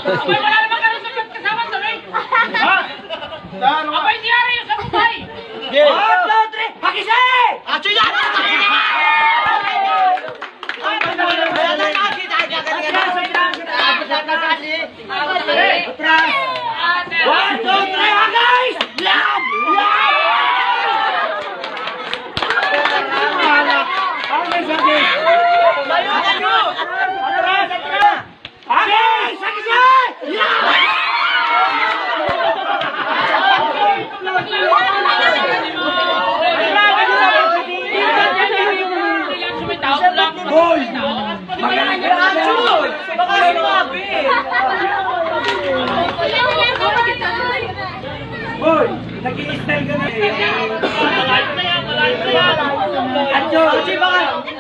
Abay, wala naman ka rin sa kasama sa rin. Ha? Abay, diyari yung sa bubay. 1, 2, 3, hakisi! Achoy na! One, two, three, guys! Yan! Hoy! Magaling ka na, Achoy! Baka sumabi! Hoy! Nag-i-style ka na eh! Achoy! Achoy, baka!